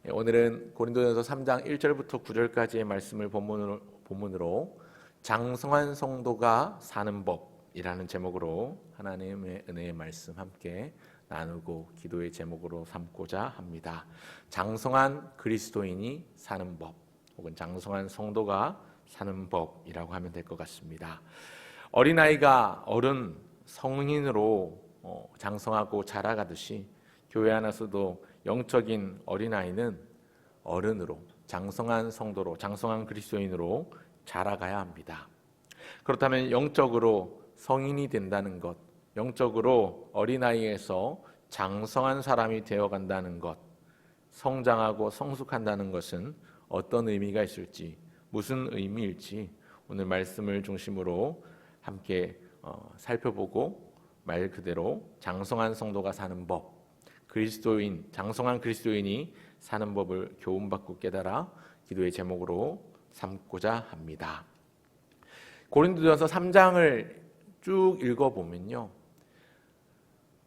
오늘은 고린도전서 3장 1절부터 9절까지의 말씀을 본문으로 장성한 성도가 사는 법이라는 제목으로 하나님의 은혜의 말씀 함께 나누고 기도의 제목으로 삼고자 합니다. 장성한 그리스도인이 사는 법, 혹은 장성한 성도가 사는 법이라고 하면 될 것 같습니다. 어린아이가 어른 성인으로 장성하고 자라가듯이 교회 안에서도 영적인 어린아이는 어른으로, 장성한 성도로, 장성한 그리스도인으로 자라가야 합니다. 그렇다면 영적으로 성인이 된다는 것, 영적으로 어린아이에서 장성한 사람이 되어간다는 것, 성장하고 성숙한다는 것은 어떤 의미가 있을지, 무슨 의미일지 오늘 말씀을 중심으로 함께 살펴보고 말 그대로 장성한 성도가 사는 법, 그리스도인, 장성한 그리스도인이 사는 법을 교훈받고 깨달아 기도의 제목으로 삼고자 합니다. 고린도전서 3장을 쭉 읽어보면요,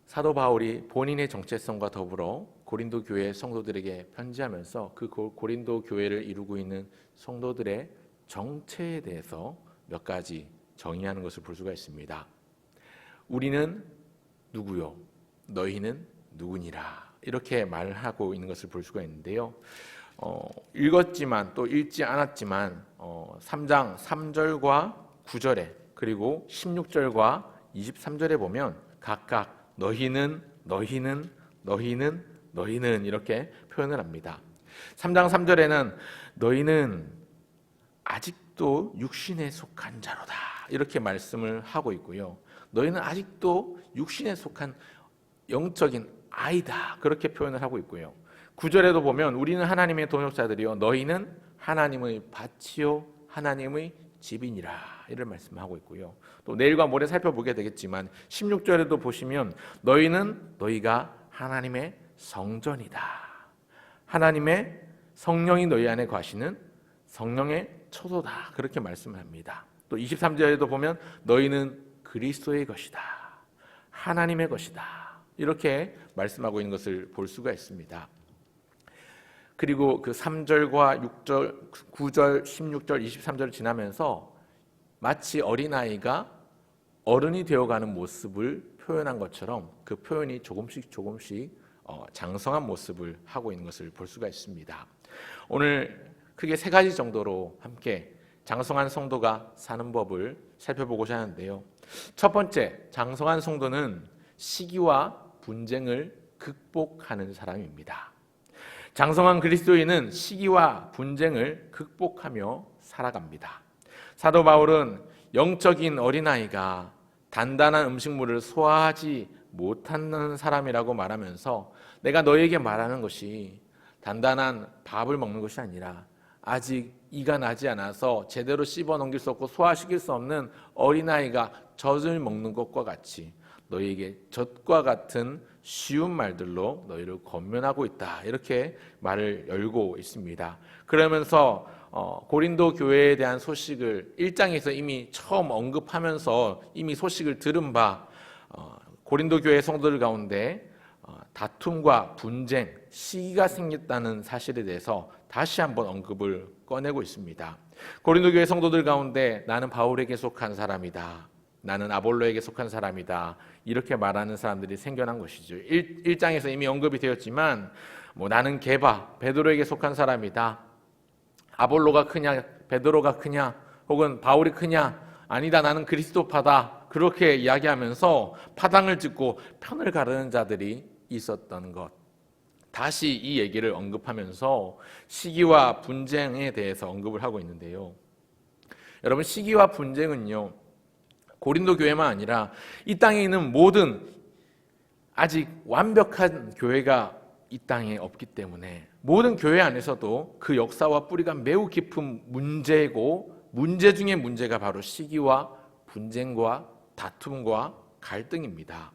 사도 바울이 본인의 정체성과 더불어 고린도 교회 성도들에게 편지하면서 그 고린도 교회를 이루고 있는 성도들의 정체에 대해서 몇 가지 정의하는 것을 볼 수가 있습니다. 우리는 누구요? 너희는 누구니라. 이렇게 말하고 있는 것을 볼 수가 있는데요. 읽었지만 또 읽지 않았지만 3장 3절과 9절에 그리고 16절과 23절에 보면 각각 너희는 이렇게 표현을 합니다. 3장 3절에는 너희는 아직도 육신에 속한 자로다 이렇게 말씀을 하고 있고요. 너희는 아직도 육신에 속한 영적인 아이다 그렇게 표현을 하고 있고요. 9절에도 보면 우리는 하나님의 동역자들이요 너희는 하나님의 밭이요 하나님의 집이니라 이를 말씀하고 있고요. 또 내일과 모레 살펴보게 되겠지만 16절에도 보시면 너희가 하나님의 성전이다. 하나님의 성령이 너희 안에 거하시는 성령의 처소다 그렇게 말씀합니다. 또 23절에도 보면 너희는 그리스도의 것이다. 하나님의 것이다. 이렇게 말씀하고 있는 것을 볼 수가 있습니다. 그리고 그 3절과 6절, 9절, 16절, 23절을 지나면서 마치 어린아이가 어른이 되어가는 모습을 표현한 것처럼 그 표현이 조금씩 장성한 모습을 하고 있는 것을 볼 수가 있습니다. 오늘 크게 세 가지 정도로 함께 장성한 성도가 사는 법을 살펴보고자 하는데요. 첫 번째, 장성한 성도는 시기와 분쟁을 극복하는 사람입니다. 장성한 그리스도인은 시기와 분쟁을 극복하며 살아갑니다. 사도 바울은 영적인 어린아이가 단단한 음식물을 소화하지 못하는 사람이라고 말하면서 내가 너에게 말하는 것이 단단한 밥을 먹는 것이 아니라 아직 이가 나지 않아서 제대로 씹어 넘길 수 없고 소화시킬 수 없는 어린아이가 젖을 먹는 것과 같이 너희에게 젖과 같은 쉬운 말들로 너희를 권면하고 있다 이렇게 말을 열고 있습니다. 그러면서 고린도 교회에 대한 소식을 1장에서 이미 처음 언급하면서 이미 소식을 들은 바 고린도 교회 성도들 가운데 다툼과 분쟁, 시기가 생겼다는 사실에 대해서 다시 한번 언급을 꺼내고 있습니다. 고린도 교회 성도들 가운데 나는 바울에게 속한 사람이다. 나는 아볼로에게 속한 사람이다. 이렇게 말하는 사람들이 생겨난 것이죠. 1장에서 이미 언급이 되었지만 나는 게바, 베드로에게 속한 사람이다. 아볼로가 크냐, 베드로가 크냐, 혹은 바울이 크냐, 아니다 나는 그리스도파다. 그렇게 이야기하면서 파당을 짚고 편을 가르는 자들이 있었던 것. 다시 이 얘기를 언급하면서 시기와 분쟁에 대해서 언급을 하고 있는데요. 여러분, 시기와 분쟁은요, 고린도 교회만 아니라 이 땅에 있는 모든 아직 완벽한 교회가 이 땅에 없기 때문에 모든 교회 안에서도 그 역사와 뿌리가 매우 깊은 문제고 문제 중에 문제가 바로 시기와 분쟁과 다툼과 갈등입니다.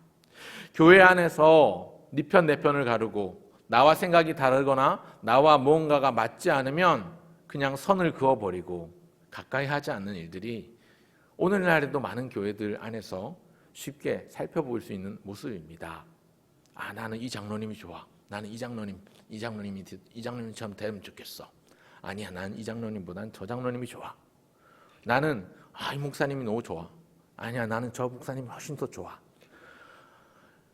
교회 안에서 네 편 내 편을 가르고 나와 생각이 다르거나 나와 무언가가 맞지 않으면 그냥 선을 그어버리고 가까이 하지 않는 일들이 오늘날에도 많은 교회들 안에서 쉽게 살펴볼 수 있는 모습입니다. 나는 이 장로님이 좋아. 나는 이장로님처럼 되면 좋겠어. 아니야, 난 이장로님보단 저 장로님이 좋아. 나는 이 목사님이 너무 좋아. 아니야, 나는 저 목사님이 훨씬 더 좋아.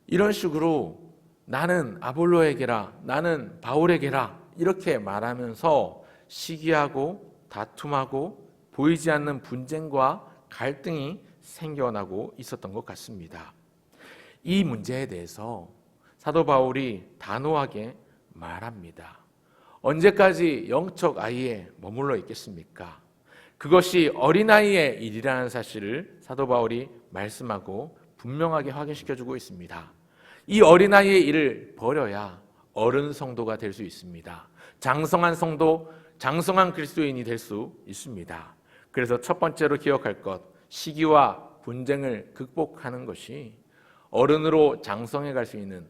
이런 식으로 나는 아볼로에게라, 나는 바울에게라 이렇게 말하면서 시기하고 다툼하고 보이지 않는 분쟁과 갈등이 생겨나고 있었던 것 같습니다. 이 문제에 대해서 사도 바울이 단호하게 말합니다. 언제까지 영적 아이에 머물러 있겠습니까? 그것이 어린아이의 일이라는 사실을 사도 바울이 말씀하고 분명하게 확인시켜주고 있습니다. 이 어린아이의 일을 버려야 어른 성도가 될 수 있습니다. 장성한 성도, 장성한 그리스도인이 될 수 있습니다. 그래서 첫 번째로 기억할 것, 시기와 분쟁을 극복하는 것이 어른으로 장성해 갈 수 있는,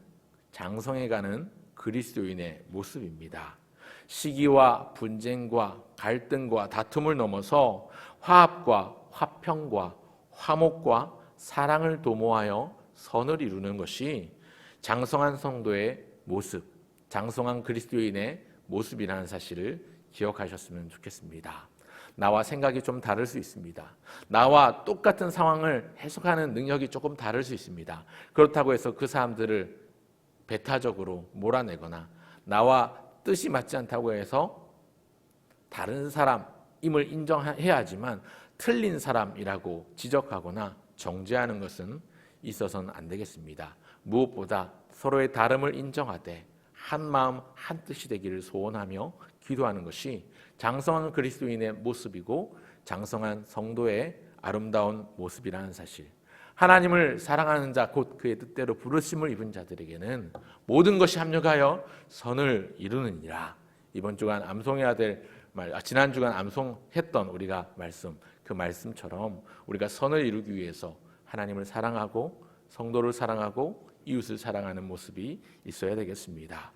장성해가는 그리스도인의 모습입니다. 시기와 분쟁과 갈등과 다툼을 넘어서 화합과 화평과 화목과 사랑을 도모하여 선을 이루는 것이 장성한 성도의 모습, 장성한 그리스도인의 모습이라는 사실을 기억하셨으면 좋겠습니다. 나와 생각이 좀 다를 수 있습니다. 나와 똑같은 상황을 해석하는 능력이 조금 다를 수 있습니다. 그렇다고 해서 그 사람들을 배타적으로 몰아내거나 나와 뜻이 맞지 않다고 해서 다른 사람임을 인정해야 하지만 틀린 사람이라고 지적하거나 정죄하는 것은 있어서는 안 되겠습니다. 무엇보다 서로의 다름을 인정하되 한 마음 한 뜻이 되기를 소원하며 기도하는 것이 장성한 그리스도인의 모습이고 장성한 성도의 아름다운 모습이라는 사실, 하나님을 사랑하는 자 곧 그의 뜻대로 부르심을 입은 자들에게는 모든 것이 합력하여 선을 이루느니라. 이번 주간 암송해야 될 말, 지난 주간 암송했던 우리가 말씀, 그 말씀처럼 우리가 선을 이루기 위해서 하나님을 사랑하고 성도를 사랑하고 이웃을 사랑하는 모습이 있어야 되겠습니다.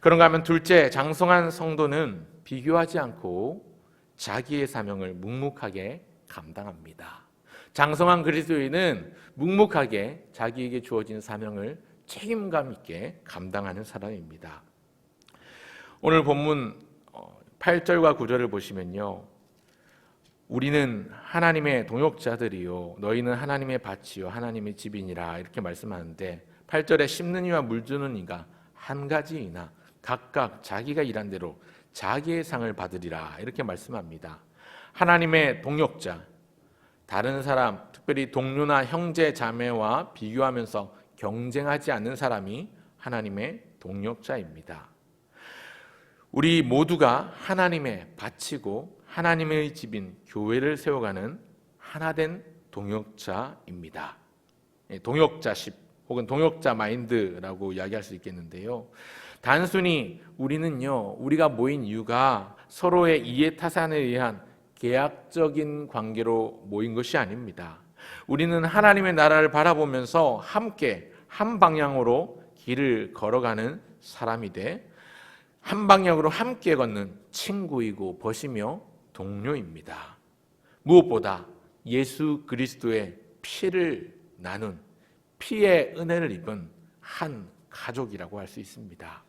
그런가 하면 둘째, 장성한 성도는 비교하지 않고 자기의 사명을 묵묵하게 감당합니다. 장성한 그리스도인은 묵묵하게 자기에게 주어진 사명을 책임감 있게 감당하는 사람입니다. 오늘 본문 8절과 9절을 보시면요, 우리는 하나님의 동역자들이요 너희는 하나님의 밭이요 하나님의 집이니라 이렇게 말씀하는데, 8절에 심는 이와 물주는 이가 한 가지이나 각각 자기가 일한 대로 자기의 상을 받으리라 이렇게 말씀합니다. 하나님의 동역자, 다른 사람, 특별히 동료나 형제 자매와 비교하면서 경쟁하지 않는 사람이 하나님의 동역자입니다. 우리 모두가 하나님의 밭이고 하나님의 집인 교회를 세워가는 하나된 동역자입니다. 동역자십 혹은 동역자 마인드라고 이야기할 수 있겠는데요. 단순히 우리가 모인 이유가 서로의 이해 타산에 의한 계약적인 관계로 모인 것이 아닙니다. 우리는 하나님의 나라를 바라보면서 함께 한 방향으로 길을 걸어가는 사람이 돼 한 방향으로 함께 걷는 친구이고 벗이며 동료입니다. 무엇보다 예수 그리스도의 피를 나눈, 피의 은혜를 입은 한 가족이라고 할 수 있습니다.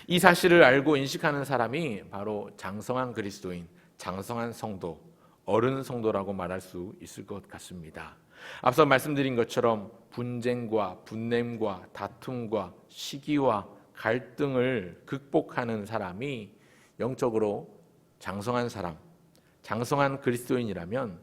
이 사실을 알고 인식하는 사람이 바로 장성한 그리스도인, 장성한 성도, 어른 성도라고 말할 수 있을 것 같습니다. 앞서 말씀드린 것처럼 분쟁과 분냄과 다툼과 시기와 갈등을 극복하는 사람이 영적으로 장성한 사람, 장성한 그리스도인이라면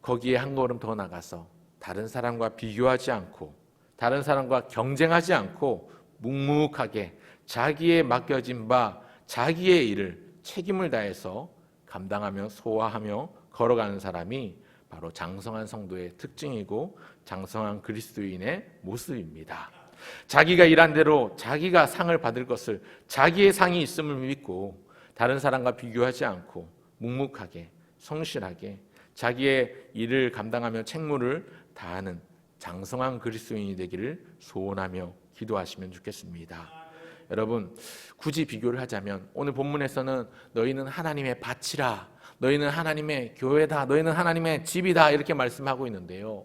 거기에 한 걸음 더 나가서 다른 사람과 비교하지 않고 다른 사람과 경쟁하지 않고 묵묵하게 자기의 맡겨진 바 자기의 일을 책임을 다해서 감당하며 소화하며 걸어가는 사람이 바로 장성한 성도의 특징이고 장성한 그리스도인의 모습입니다. 자기가 일한 대로 자기가 상을 받을 것을, 자기의 상이 있음을 믿고 다른 사람과 비교하지 않고 묵묵하게 성실하게 자기의 일을 감당하며 책무를 다하는 장성한 그리스도인이 되기를 소원하며 기도하시면 좋겠습니다. 여러분, 굳이 비교를 하자면 오늘 본문에서는 너희는 하나님의 밭이라, 너희는 하나님의 교회다, 너희는 하나님의 집이다 이렇게 말씀하고 있는데요.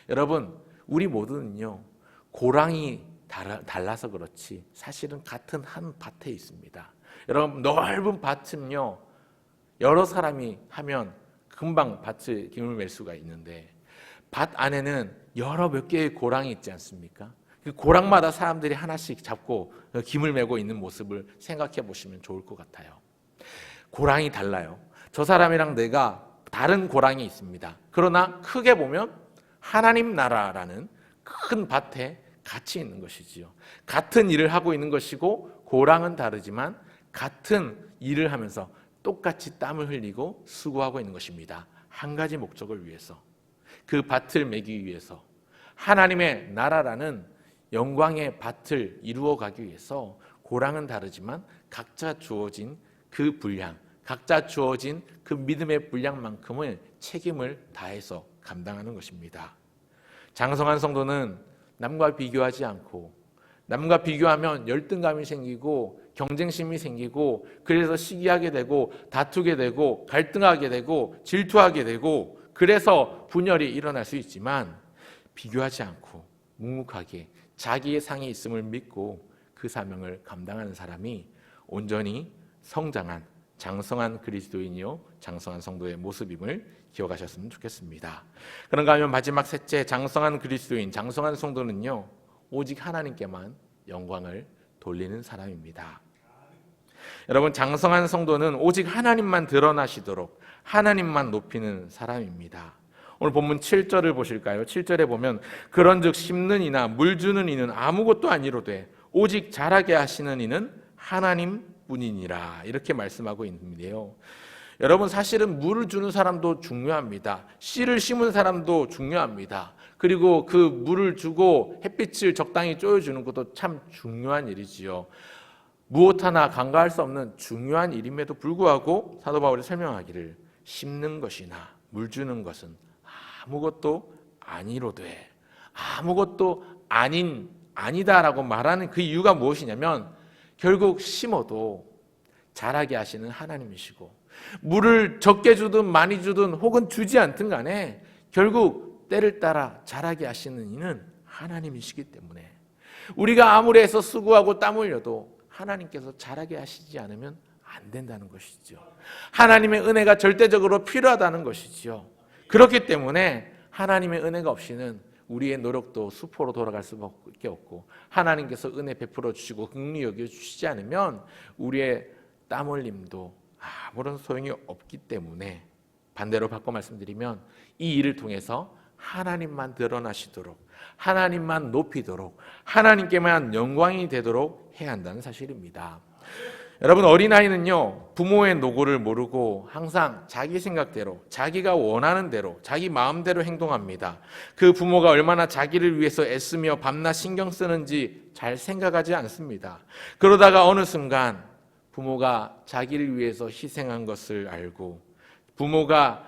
여러분, 우리 모두는요 고랑이 달라서 그렇지 사실은 같은 한 밭에 있습니다. 여러분 넓은 밭은요 여러 사람이 하면 금방 밭을 김을 맬 수가 있는데 밭 안에는 여러 몇 개의 고랑이 있지 않습니까? 그 고랑마다 사람들이 하나씩 잡고 김을 메고 있는 모습을 생각해 보시면 좋을 것 같아요. 고랑이 달라요. 저 사람이랑 내가 다른 고랑이 있습니다. 그러나 크게 보면 하나님 나라라는 큰 밭에 같이 있는 것이지요. 같은 일을 하고 있는 것이고 고랑은 다르지만 같은 일을 하면서 똑같이 땀을 흘리고 수고하고 있는 것입니다. 한 가지 목적을 위해서, 그 밭을 메기 위해서, 하나님의 나라라는 영광의 밭을 이루어가기 위해서 고랑은 다르지만 각자 주어진 그 분량, 각자 주어진 그 믿음의 분량만큼을 책임을 다해서 감당하는 것입니다. 장성한 성도는 남과 비교하지 않고, 남과 비교하면 열등감이 생기고 경쟁심이 생기고 그래서 시기하게 되고 다투게 되고 갈등하게 되고 질투하게 되고 그래서 분열이 일어날 수 있지만, 비교하지 않고 묵묵하게 자기의 상이 있음을 믿고 그 사명을 감당하는 사람이 온전히 성장한 장성한 그리스도인이요 장성한 성도의 모습임을 기억하셨으면 좋겠습니다. 그런가 하면 마지막 셋째, 장성한 그리스도인, 장성한 성도는요 오직 하나님께만 영광을 돌리는 사람입니다. 여러분, 장성한 성도는 오직 하나님만 드러나시도록 하나님만 높이는 사람입니다. 오늘 본문 7절을 보실까요? 7절에 보면 그런즉 심는 이나 물 주는 이는 아무것도 아니로되 오직 자라게 하시는 이는 하나님뿐이니라, 이렇게 말씀하고 있는데요. 여러분, 사실은 물을 주는 사람도 중요합니다. 씨를 심은 사람도 중요합니다. 그리고 그 물을 주고 햇빛을 적당히 쬐어주는 것도 참 중요한 일이지요. 무엇 하나 간과할 수 없는 중요한 일임에도 불구하고 사도 바울이 설명하기를 심는 것이나 물 주는 것은 아무것도 아니로되, 아무것도 아니다라고 말하는 그 이유가 무엇이냐면 결국 심어도 자라게 하시는 하나님이시고, 물을 적게 주든 많이 주든 혹은 주지 않든 간에 결국 때를 따라 자라게 하시는 이는 하나님이시기 때문에 우리가 아무리 해서 수고하고 땀 흘려도 하나님께서 자라게 하시지 않으면 안 된다는 것이죠. 하나님의 은혜가 절대적으로 필요하다는 것이죠. 그렇기 때문에 하나님의 은혜가 없이는 우리의 노력도 수포로 돌아갈 수밖에 없고, 하나님께서 은혜 베풀어 주시고 긍휼히 여겨 주시지 않으면 우리의 땀 흘림도 아무런 소용이 없기 때문에, 반대로 바꿔 말씀드리면 이 일을 통해서 하나님만 드러나시도록, 하나님만 높이도록, 하나님께만 영광이 되도록 해야 한다는 사실입니다. 여러분, 어린아이는요 부모의 노고를 모르고 항상 자기 생각대로, 자기가 원하는 대로, 자기 마음대로 행동합니다. 그 부모가 얼마나 자기를 위해서 애쓰며 밤낮 신경 쓰는지 잘 생각하지 않습니다. 그러다가 어느 순간 부모가 자기를 위해서 희생한 것을 알고, 부모가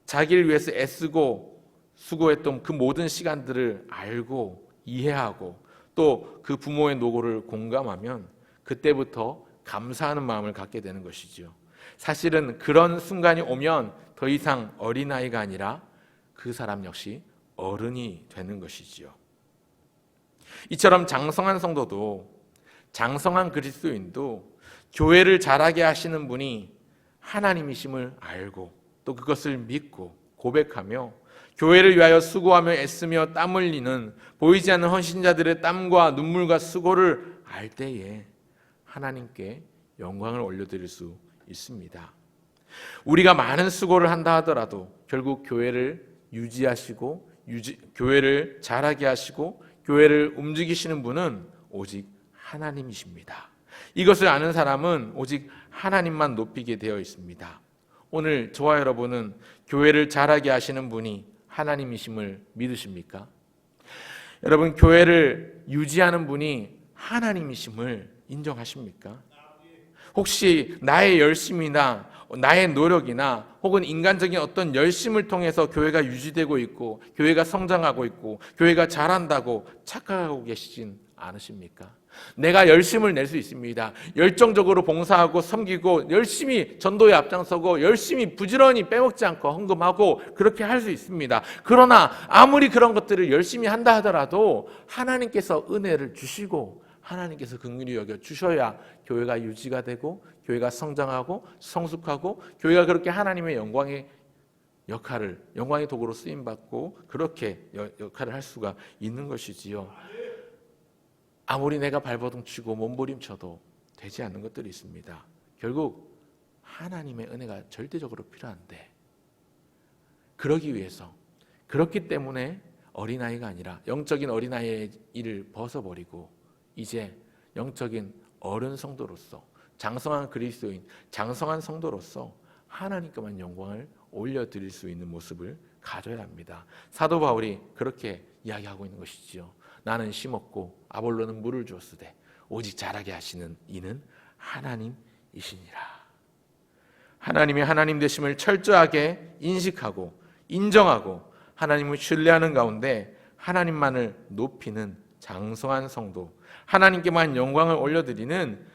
자기를 위해서 애쓰고 수고했던 그 모든 시간들을 알고 이해하고 또 그 부모의 노고를 공감하면 그때부터 감사하는 마음을 갖게 되는 것이죠. 사실은 그런 순간이 오면 더 이상 어린아이가 아니라 그 사람 역시 어른이 되는 것이지요. 이처럼 장성한 성도도, 장성한 그리스도인도 교회를 자라게 하시는 분이 하나님이심을 알고 또 그것을 믿고 고백하며 교회를 위하여 수고하며 애쓰며 땀 흘리는 보이지 않는 헌신자들의 땀과 눈물과 수고를 알 때에 하나님께 영광을 올려드릴 수 있습니다. 우리가 많은 수고를 한다 하더라도 결국 교회를 유지하시고 교회를 자라게 하시고 교회를 움직이시는 분은 오직 하나님이십니다. 이것을 아는 사람은 오직 하나님만 높이게 되어 있습니다. 오늘 저와 여러분은 교회를 자라게 하시는 분이 하나님이심을 믿으십니까? 여러분, 교회를 유지하는 분이 하나님이심을 인정하십니까? 혹시 나의 열심이나 나의 노력이나 혹은 인간적인 어떤 열심을 통해서 교회가 유지되고 있고 교회가 성장하고 있고 교회가 잘한다고 착각하고 계시진 않으십니까? 내가 열심을 낼 수 있습니다. 열정적으로 봉사하고 섬기고 열심히 전도에 앞장서고 열심히 부지런히 빼먹지 않고 헌금하고 그렇게 할 수 있습니다. 그러나 아무리 그런 것들을 열심히 한다 하더라도 하나님께서 은혜를 주시고 하나님께서 긍휼히 여겨 주셔야 교회가 유지가 되고 교회가 성장하고 성숙하고 교회가 그렇게 하나님의 영광의 도구로 쓰임받고 그렇게 역할을 할 수가 있는 것이지요. 아무리 내가 발버둥 치고 몸부림쳐도 되지 않는 것들이 있습니다. 결국 하나님의 은혜가 절대적으로 필요한데 그러기 위해서 그렇기 때문에 어린아이가 아니라 영적인 어린아이의 일을 벗어버리고 이제 영적인 어른 성도로서 장성한 그리스도인, 장성한 성도로서 하나님께만 영광을 올려드릴 수 있는 모습을 가져야 합니다. 사도 바울이 그렇게 이야기하고 있는 것이지요. 나는 심었고 아볼로는 물을 주었으되 오직 자라게 하시는 이는 하나님이시니라. 하나님의 하나님 되심을 철저하게 인식하고 인정하고 하나님을 신뢰하는 가운데 하나님만을 높이는 장성한 성도, 하나님께만 영광을 올려드리는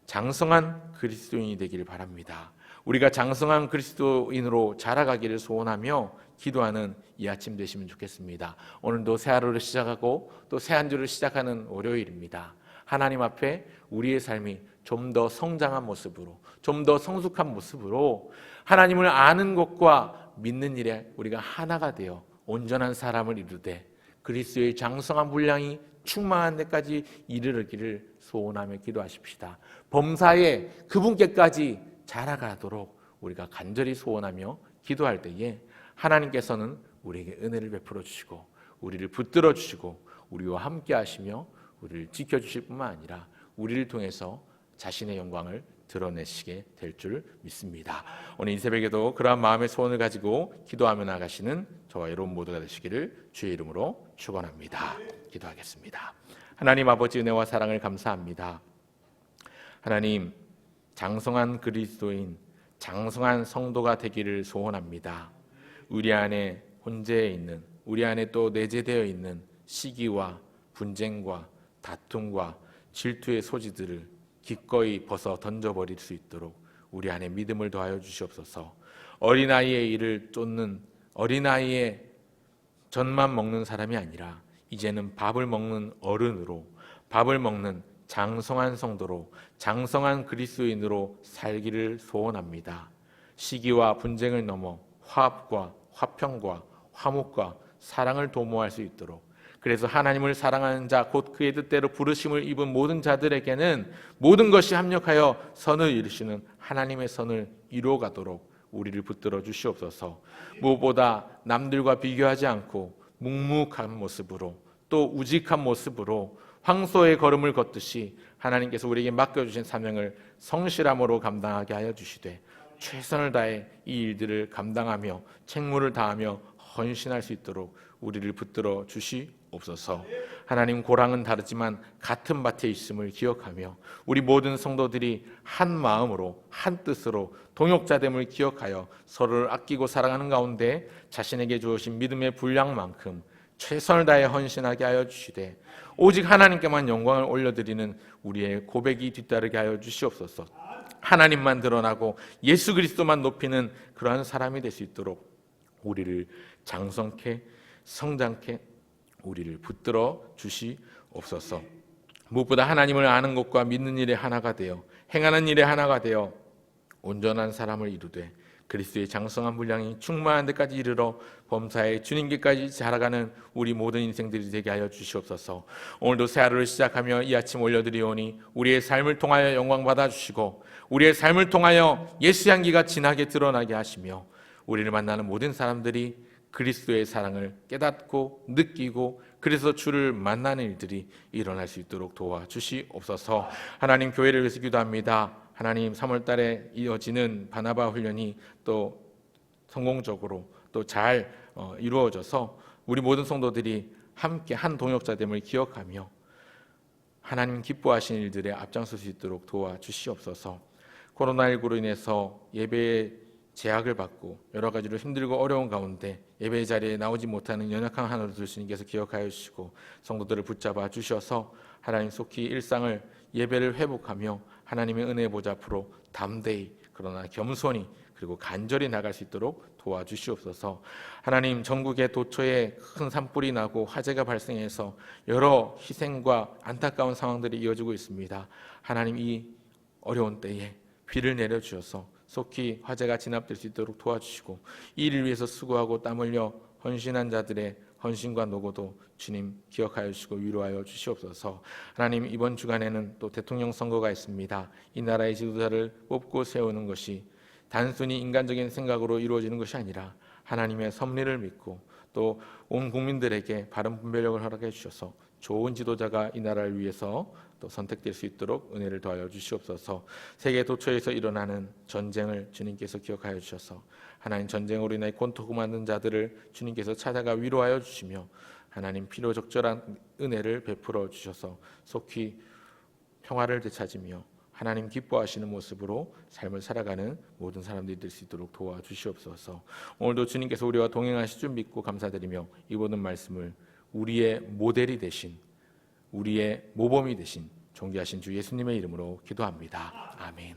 장성한 그리스도인이 되기를 바랍니다. 우리가 장성한 그리스도인으로 자라가기를 소원하며 기도하는 이 아침 되시면 좋겠습니다. 오늘도 새 하루를 시작하고 또 새 한 주를 시작하는 월요일입니다. 하나님 앞에 우리의 삶이 좀 더 성장한 모습으로, 좀 더 성숙한 모습으로 하나님을 아는 것과 믿는 일에 우리가 하나가 되어 온전한 사람을 이루되 그리스도의 장성한 분량이 충만한 데까지 이르기를 소원하며 기도하십시다. 범사에 그분께까지 자라가도록 우리가 간절히 소원하며 기도할 때에 하나님께서는 우리에게 은혜를 베풀어 주시고 우리를 붙들어 주시고 우리와 함께 하시며 우리를 지켜주실 뿐만 아니라 우리를 통해서 자신의 영광을 드러내시게 될 줄 믿습니다. 오늘 이 새벽에도 그러한 마음의 소원을 가지고 기도하며 나가시는 저와 여러분 모두가 되시기를 주의 이름으로 축원합니다. 기도하겠습니다. 하나님 아버지 은혜와 사랑을 감사합니다. 하나님 장성한 그리스도인, 장성한 성도가 되기를 소원합니다. 우리 안에 혼재해 있는, 우리 안에 또 내재되어 있는 시기와 분쟁과 다툼과 질투의 소지들을 기꺼이 벗어 던져버릴 수 있도록 우리 안에 믿음을 더하여 주시옵소서. 어린아이의 일을 쫓는, 어린아이의 젖만 먹는 사람이 아니라 이제는 밥을 먹는 어른으로, 밥을 먹는 장성한 성도로, 장성한 그리스도인으로 살기를 소원합니다. 시기와 분쟁을 넘어 화합과 화평과 화목과 사랑을 도모할 수 있도록, 그래서 하나님을 사랑하는 자 곧 그의 뜻대로 부르심을 입은 모든 자들에게는 모든 것이 합력하여 선을 이루시는 하나님의 선을 이루어가도록 우리를 붙들어 주시옵소서. 무엇보다 남들과 비교하지 않고 묵묵한 모습으로 또 우직한 모습으로 황소의 걸음을 걷듯이 하나님께서 우리에게 맡겨주신 사명을 성실함으로 감당하게 하여 주시되 최선을 다해 이 일들을 감당하며 책무를 다하며 헌신할 수 있도록 우리를 붙들어 주시옵소서. 하나님, 고랑은 다르지만 같은 밭에 있음을 기억하며 우리 모든 성도들이 한 마음으로 한 뜻으로 동역자됨을 기억하여 서로를 아끼고 사랑하는 가운데 자신에게 주어진 믿음의 분량만큼 최선을 다해 헌신하게 하여 주시되 오직 하나님께만 영광을 올려드리는 우리의 고백이 뒤따르게 하여 주시옵소서. 하나님만 드러나고 예수 그리스도만 높이는 그러한 사람이 될 수 있도록 우리를 장성케 성장케 우리를 붙들어 주시옵소서. 무엇보다 하나님을 아는 것과 믿는 일에 하나가 되어 행하는 일에 하나가 되어 온전한 사람을 이루되 그리스도의 장성한 분량이 충만한 데까지 이르러 범사에 주님께까지 자라가는 우리 모든 인생들이 되게 하여 주시옵소서. 오늘도 새 하루를 시작하며 이 아침 올려드리오니 우리의 삶을 통하여 영광 받아주시고 우리의 삶을 통하여 예수 향기가 진하게 드러나게 하시며 우리를 만나는 모든 사람들이 그리스도의 사랑을 깨닫고 느끼고 그래서 주를 만나는 일들이 일어날 수 있도록 도와주시옵소서. 하나님, 교회를 위해서 기도합니다. 하나님, 3월 달에 이어지는 바나바 훈련이 또 성공적으로 또 잘 이루어져서 우리 모든 성도들이 함께 한 동역자됨을 기억하며 하나님 기뻐하시는 일들에 앞장설 수 있도록 도와주시옵소서. 코로나19로 인해서 예배의 제약을 받고 여러 가지로 힘들고 어려운 가운데 예배 자리에 나오지 못하는 연약한 하나님을 주님께서 기억하여 주시고 성도들을 붙잡아 주셔서 하나님 속히 일상을 예배를 회복하며 하나님의 은혜 보좌 앞으로 담대히 그러나 겸손히 그리고 간절히 나갈 수 있도록 도와주시옵소서. 하나님, 전국의 도처에 큰 산불이 나고 화재가 발생해서 여러 희생과 안타까운 상황들이 이어지고 있습니다. 하나님, 이 어려운 때에 비를 내려주셔서 속히 화재가 진압될 수 있도록 도와주시고 이 일을 위해서 수고하고 땀 흘려 헌신한 자들의 헌신과 노고도 주님 기억하여 주시고 위로하여 주시옵소서. 하나님, 이번 주간에는 또 대통령 선거가 있습니다. 이 나라의 지도자를 뽑고 세우는 것이 단순히 인간적인 생각으로 이루어지는 것이 아니라 하나님의 섭리를 믿고 또 온 국민들에게 바른 분별력을 허락해 주셔서 좋은 지도자가 이 나라를 위해서 또 선택될 수 있도록 은혜를 더하여 주시옵소서. 세계 도처에서 일어나는 전쟁을 주님께서 기억하여 주셔서 하나님, 전쟁으로 인해 곤토고 만든 자들을 주님께서 찾아가 위로하여 주시며 하나님, 필요적절한 은혜를 베풀어 주셔서 속히 평화를 되찾으며 하나님 기뻐하시는 모습으로 삶을 살아가는 모든 사람들이 될 수 있도록 도와주시옵소서. 오늘도 주님께서 우리와 동행하실 줄 믿고 감사드리며 이 모든 말씀을 우리의 모델이 되신, 우리의 모범이 되신 존귀하신 주 예수님의 이름으로 기도합니다. 아멘.